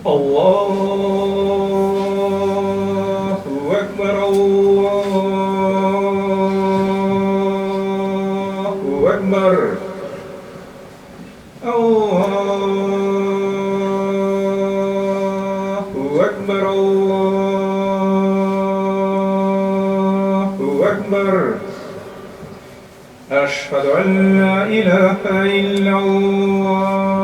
الله أكبر الله أكبر الله أكبر الله أكبر أشهد أن لا إله إلا الله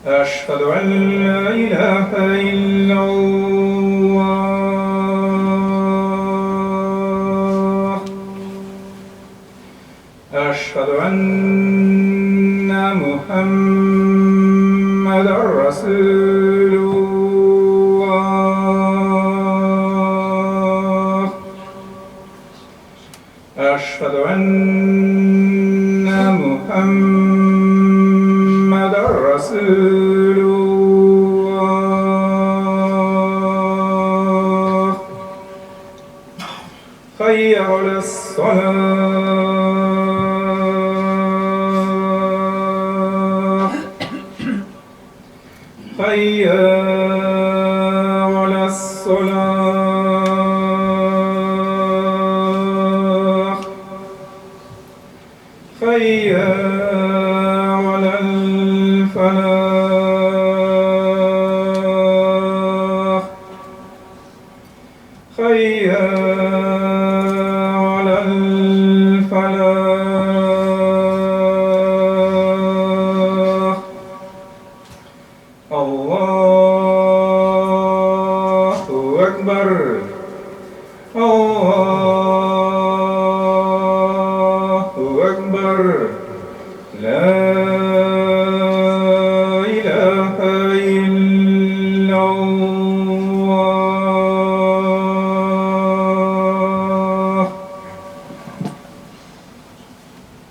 أشهد أن لا إله إلا الله أشهد أن محمدًا رسول الله أشهد أن محمدًا رسول الله حي على الصلاة حي على الصلاة حي على الفلاح حي على الفلاح الله أكبر الله أكبر لا